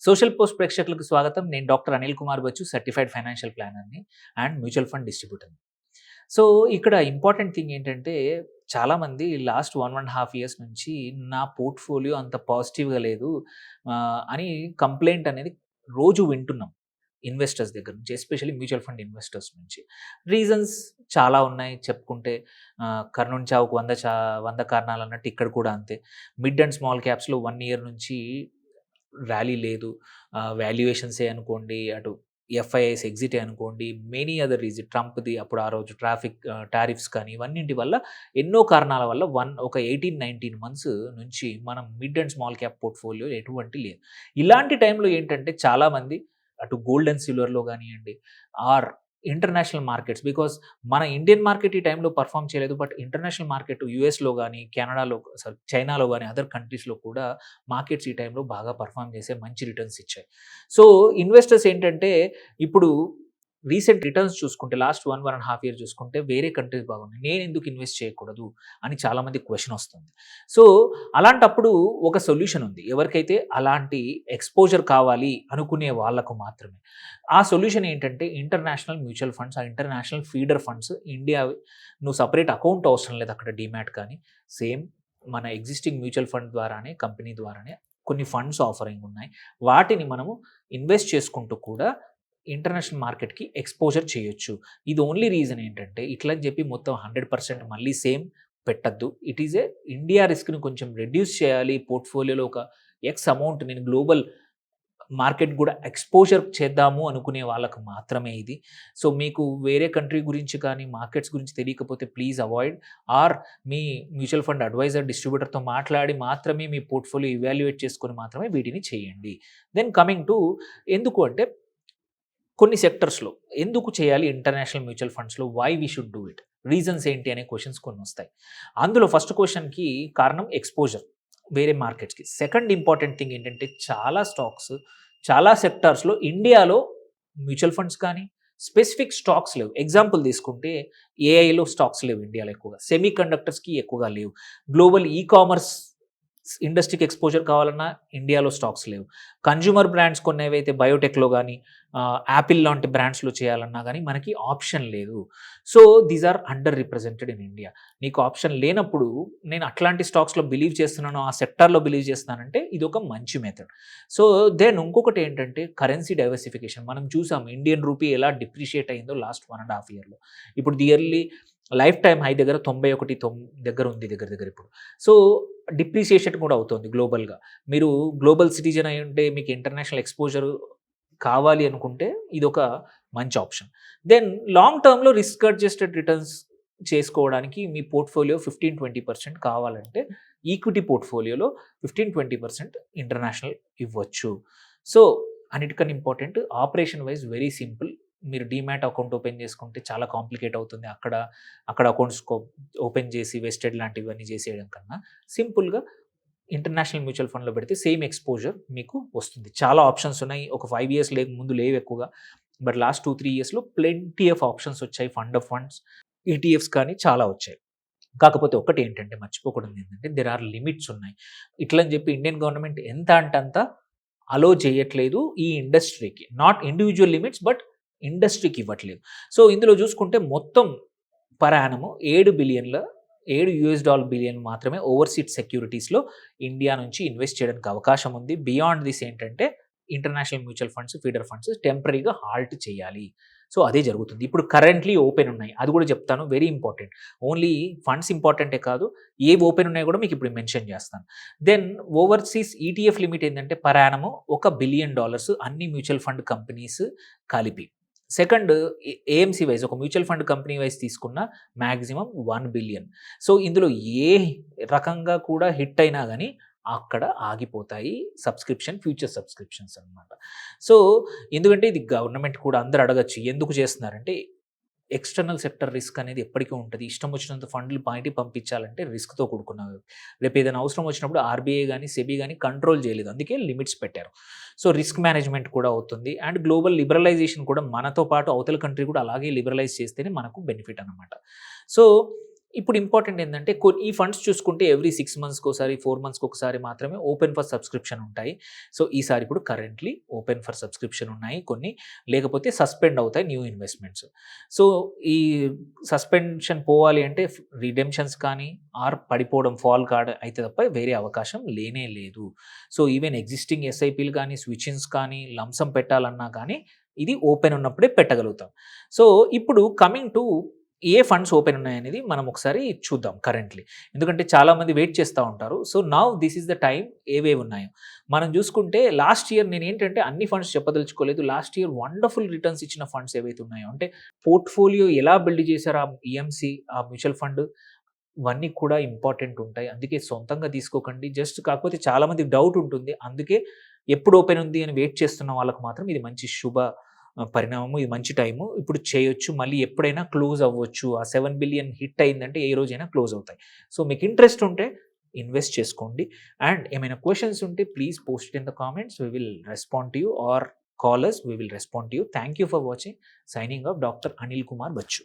Social post ప్రేక్షకులకు స్వాగతం. నేను doctor Anil Kumar Bachu, certified financial ప్లానర్‌ని అండ్ మ్యూచువల్ ఫండ్ డిస్ట్రిబ్యూటర్‌ని. సో, ఇక్కడ ఇంపార్టెంట్ థింగ్ ఏంటంటే, చాలామంది లాస్ట్ 1 ½ ఇయర్స్ నుంచి నా పోర్ట్‌ఫోలియో అంత పాజిటివ్‌గా లేదు అని కంప్లెయింట్ అనేది రోజు వింటున్నాం. ఇన్వెస్టర్స్ దగ్గర నుంచి, ఎస్పెషల్లీ మ్యూచువల్ ఫండ్ ఇన్వెస్టర్స్ నుంచి. రీజన్స్ చాలా ఉన్నాయి చెప్పుకుంటే. కర్ణుని చావుకు 100 కారణాలన్నట్టు ఇక్కడ కూడా అంతే. మిడ్ అండ్ స్మాల్ క్యాప్స్‌లో 1 ఇయర్ నుంచి ర్యాలీ లేదు. వాల్యుయేషన్సే అనుకోండి, అటు ఎఫ్ఐఐస్ ఎగ్జిటే అనుకోండి, మెనీ అదర్ రీజన్ ట్రంప్‌ది అప్పుడు ఆ రోజు టారిఫ్స్ కానీ ఇవన్నింటి వల్ల ఎన్నో కారణాల వల్ల ఒక 18, 19 మంత్స్ నుంచి మనం mid and small cap portfolio ఎటువంటి లేదు. ఇలాంటి టైంలో ఏంటంటే చాలామంది అటు గోల్డ్ అండ్ సిల్వర్‌లో గానియండి ఆర్ ఇంటర్నేషనల్ మార్కెట్స్, బికాజ్ మన ఇండియన్ మార్కెట్ ఈ టైంలో పెర్ఫార్మ్ చేయలేదు. బట్ ఇంటర్నేషనల్ మార్కెట్ యూఎస్‌లో గాని, కెనడాలో చైనాలో గాని అదర్ కంట్రీస్‌లో కూడా మార్కెట్స్ ఈ టైంలో బాగా పెర్ఫార్మ్ చేసి మంచి రిటర్న్స్ ఇచ్చాయి. సో, ఇన్వెస్టర్స్ ఏంటంటే ఇప్పుడు రీసెంట్ రిటర్న్స్ చూసుకుంటే లాస్ట్ 1 ½ ఇయర్ చూసుకుంటే వేరే కంట్రీస్ బాగున్నాయి. నేనెందుకు ఇన్వెస్ట్ చేయకూడదు అని చాలామందికి క్వెషన్ వస్తుంది. సో, అలాంటప్పుడు ఒక సొల్యూషన్ ఉంది. ఎవరికైతే అలాంటి ఎక్స్‌పోజర్ కావాలి అనుకునే వాళ్ళకు మాత్రమే. ఆ సొల్యూషన్ ఏంటంటే international mutual funds, international feeder funds. India నువ్వు సెపరేట్ అకౌంట్ అవసరం లేదు అక్కడ డీమ్యాట్ కానీ. సేమ్ మన ఎగ్జిస్టింగ్ మ్యూచువల్ ఫండ్ ద్వారానే, కంపెనీ ద్వారానే కొన్ని ఫండ్స్ ఆఫరింగ్ ఉన్నాయి. వాటిని మనము ఇన్వెస్ట్ చేసుకుంటూ కూడా ఇంటర్నేషనల్ మార్కెట్‌కి ఎక్స్‌పోజర్ చేయొచ్చు. ఇది ఓన్లీ రీజన్ ఏంటంటే, ఇట్లా అని చెప్పి మొత్తం 100% మళ్ళీ సేమ్ పెట్టొద్దు. ఇట్ ఈస్ ఇండియా రిస్క్‌ని కొంచెం రెడ్యూస్ చేయాలి. పోర్ట్‌ఫోలియోలో ఒక ఎక్స్ అమౌంట్ నేను గ్లోబల్ మార్కెట్ కూడా ఎక్స్‌పోజర్ చేద్దాము అనుకునే వాళ్ళకి మాత్రమే ఇది. సో, మీకు వేరే కంట్రీ గురించి కానీ, మార్కెట్స్ గురించి తెలియకపోతే ప్లీజ్ అవాయిడ్. ఆర్ మీ మ్యూచువల్ ఫండ్ అడ్వైజర్, డిస్ట్రిబ్యూటర్‌తో మాట్లాడి మాత్రమే మీ పోర్ట్‌ఫోలియో ఇవాల్యుయేట్ చేసుకొని మాత్రమే వీటిని చేయండి. దెన్ కమింగ్ టు ఎందుకు అంటే కొన్ని సెక్టర్స్‌లో ఎందుకు చేయాలి ఇంటర్నేషనల్ మ్యూచువల్ ఫండ్స్‌లో? Why we should do it? Reasons ఏంటి అనే క్వెషన్స్ కొన్నొస్తాయి. అందులో ఫస్ట్ క్వెషన్‌కి కారణం ఎక్స్‌పోజర్ వేరే మార్కెట్స్‌కి. సెకండ్ ఇంపార్టెంట్ థింగ్ ఏంటంటే చాలా స్టాక్స్, చాలా సెక్టార్స్‌లో ఇండియాలో మ్యూచువల్ ఫండ్స్ కానీ, స్పెసిఫిక్ స్టాక్స్ లేవు. ఎగ్జాంపుల్ తీసుకుంటే ఏఐలో స్టాక్స్ లేవు ఇండియాలో ఎక్కువగా. సెమీ కండక్టర్స్‌కి ఎక్కువగా లేవు. గ్లోబల్ కామర్స్ ఇండస్ట్రీకి ఎక్స్‌పోజర్ కావాలన్నా ఇండియాలో స్టాక్స్ లేవు. కన్జ్యూమర్ బ్రాండ్స్ కొన్ని ఏవైతే బయోటెక్‌లో గానీ, యాపిల్ లాంటి బ్రాండ్స్‌లో చేయాలన్నా గానీ మనకి ఆప్షన్ లేదు. So, these are under represented in India. నీకు ఆప్షన్ లేనప్పుడు నేను అట్లాంటి స్టాక్స్‌లో బిలీవ్ చేస్తున్నాను, ఆ సెక్టార్‌లో బిలీవ్ చేస్తున్నానంటే ఇదొక మంచి మెథడ్. సో, దెన్ ఇంకొకటి ఏంటంటే కరెన్సీ డైవర్సిఫికేషన్. మనం చూసాం ఇండియన్ రూపీ ఎలా డిప్రిషియేట్ అయిందో లాస్ట్ 1 ½ ఇయర్‌లో. ఇప్పుడు ఇయర్లీ లైఫ్ టైమ్ హై దగ్గర 91 దగ్గర ఉంది దగ్గర దగ్గర ఇప్పుడు. సో, డిప్రిసియేషన్ కూడా అవుతుంది గ్లోబల్‌గా. మీరు గ్లోబల్ సిటిజన్ అయ్యుంటే మీకు ఇంటర్నేషనల్ ఎక్స్‌పోజర్ కావాలి అనుకుంటే ఇదొక మంచి ఆప్షన్. దెన్ లాంగ్ టర్మ్‌లో రిస్క్ అడ్జస్టెడ్ రిటర్న్స్ చేసుకోవడానికి మీ పోర్ట్‌ఫోలియో 15-20% కావాలంటే ఈక్విటీ పోర్ట్‌ఫోలియోలో 15-20% ఇంటర్నేషనల్ ఇవ్వచ్చు. సో, అన్నిటికన్నా important operation wise very simple. మీరు డీమ్యాట్ అకౌంట్ ఓపెన్ చేసుకుంటే చాలా కాంప్లికేట్ అవుతుంది. అక్కడ అకౌంట్స్ ఓపెన్ చేసి వెస్టెడ్ లాంటివన్నీ చేసేయడం కన్నా సింపుల్‌గా ఇంటర్నేషనల్ మ్యూచువల్ ఫండ్‌లో పెడితే సేమ్ ఎక్స్‌పోజర్ మీకు వస్తుంది. చాలా ఆప్షన్స్ ఉన్నాయి. ఒక 5 ఇయర్స్ ముందు లేవు ఎక్కువగా. బట్ లాస్ట్ 2, 3 ఇయర్స్‌లో ప్లెంటీ ఆఫ్ ఆప్షన్స్ వచ్చాయి. ఫండ్ ఆఫ్ ఫండ్స్, ఈటీఎఫ్స్ కానీ చాలా వచ్చాయి. కాకపోతే ఒక్కటేంటంటే మర్చిపోకూడనిది ఏంటంటే దేర్ ఆర్ లిమిట్స్ ఉన్నాయి. ఇట్లని చెప్పి ఇండియన్ గవర్నమెంట్ ఎంత అంటే అంత అలో చేయట్లేదు ఈ ఇండస్ట్రీకి. నాట్ ఇండివిడ్యువల్ లిమిట్స్ బట్ ఇండస్ట్రీకి ఇవ్వట్లేదు. సో, ఇందులో చూసుకుంటే మొత్తం పర్ యానమ్ $7 బిలియన్ మాత్రమే ఓవర్‌సీస్ సెక్యూరిటీస్‌లో ఇండియా నుంచి ఇన్వెస్ట్ చేయడానికి అవకాశం ఉంది. బియాండ్ దిస్ ఏంటంటే international mutual funds, feeder funds టెంపరరీగా హాల్ట్ చేయాలి. సో, అదే జరుగుతుంది. ఇప్పుడు కరెంట్‌లీ ఓపెన్ ఉన్నాయి. అది కూడా చెప్తాను, వెరీ ఇంపార్టెంట్. ఓన్లీ ఫండ్స్ ఇంపార్టెంటే కాదు, ఏవి ఓపెన్ ఉన్నాయో కూడా మీకు ఇప్పుడు మెన్షన్ చేస్తాను. దెన్ ఓవర్‌సీస్ ఈటీఎఫ్ లిమిట్ ఏంటంటే పర్ యానమ్ $1 బిలియన్ అన్ని మ్యూచువల్ ఫండ్ కంపెనీస్ కలిపి. సెకండ్ ఏఎంసీ వైస్ ఒక మ్యూచువల్ ఫండ్ కంపెనీ వైస్ తీసుకున్న మాక్సిమం 1 బిలియన్. సో, ఇందులో ఏ రకంగా కూడా హిట్ అయినా గానీ అక్కడ ఆగిపోతాయి ఫ్యూచర్ సబ్స్క్రిప్షన్స్ అనమాట. సో, ఎందుకంటే ఇది గవర్నమెంట్ కూడా అందరూ అడగొచ్చు. ఎందుకు చేస్తున్నారంటే ఎక్స్‌టర్నల్ సెక్టర్ రిస్క్ అనేది ఎప్పటికీ ఉంటది. ఇష్టం వచ్చినంత ఫండ్‌లు బయటికి పంపించాలంటే రిస్క్‌తో కూడుకున్నవి. రేపు ఏదైనా అవసరం వచ్చినప్పుడు ఆర్‌బీఐ గాని, సెబీ గాని కంట్రోల్ చేయలేదు. అందుకే లిమిట్స్ పెట్టారు. సో, రిస్క్ మేనేజ్‌మెంట్ కూడా అవుతుంది. అండ్ గ్లోబల్ లిబరలైజేషన్ కూడా మనతో పాటు అవతల కంట్రీ కూడా అలాగే లిబరలైజ్ చేస్తేనే మనకు బెనిఫిట్ అన్నమాట. సో, ఇప్పుడు ఇంపార్టెంట్ ఏందంటే ఈ ఫండ్స్ చూసుకుంటే ఎవ్రీ 6 మంత్స్‌కోసారి, 4 మంత్స్‌కొకసారి మాత్రమే ఓపెన్ ఫర్ సబ్స్క్రిప్షన్ ఉంటాయి. సో, ఈసారి ఇప్పుడు కరెంట్‌లీ ఓపెన్ ఫర్ సబ్స్క్రిప్షన్ ఉన్నాయి కొన్ని. లేకపోతే సస్పెండ్ అవుతాయి న్యూ ఇన్వెస్ట్‌మెంట్స్. సో, ఈ సస్పెన్షన్ పోవాలి అంటే రిడెంప్షన్స్ కానీ పడిపోవడం ఫాల్ అయితే తప్ప వేరే అవకాశం లేనే లేదు. సో, ఈవెన్ ఎగ్జిస్టింగ్ ఎస్ఐపీలు కానీ, స్విచ్-ఇన్స్ కానీ, లంసమ్ పెట్టాలన్నా కానీ ఇది ఓపెన్ ఉన్నప్పుడే పెట్టగలుగుతాం. సో, ఇప్పుడు coming to A funds open ఉన్నాయనేది మనం ఒకసారి చూద్దాం కరెంట్‌లీ. ఎందుకంటే చాలామంది వెయిట్ చేస్తా ఉంటారు. So, now this is the time ఏవేవి ఉన్నాయో. మనం చూసుకుంటే లాస్ట్ ఇయర్ నేనేంటంటే అన్ని ఫండ్స్ చెప్పదలుచుకోలేదు. లాస్ట్ ఇయర్ వండర్‌ఫుల్ రిటర్న్స్ ఇచ్చిన ఫండ్స్ ఏవైతే ఉన్నాయో అంటే పోర్ట్‌ఫోలియో ఎలా బిల్డ్ చేశారు ఆ ఈఎంసీ, ఆ మ్యూచువల్ ఫండ్ ఇవన్నీ కూడా ఇంపార్టెంట్ ఉంటాయి. అందుకే సొంతంగా తీసుకోకండి. జస్ట్ కాకపోతే చాలామందికి డౌట్ ఉంటుంది. అందుకే ఎప్పుడు ఓపెన్ ఉంది అని వెయిట్ చేస్తున్న వాళ్ళకి మాత్రం ఇది మంచి శుభ పరిణామము. ఇది మంచి టైము. ఇప్పుడు చేయొచ్చు. మళ్ళీ ఎప్పుడైనా క్లోజ్ అవ్వచ్చు. ఆ 7 బిలియన్ హిట్ అయిందంటే ఏ రోజైనా క్లోజ్ అవుతాయి. సో, మీకు ఇంట్రెస్ట్ ఉంటే ఇన్వెస్ట్ చేసుకోండి. అండ్ ఏమైనా క్వెషన్స్ ఉంటే please post it in the comments. We will respond to you or call us. We will respond to you. Thank you for watching. Signing off doctor Anil Kumar Bachu.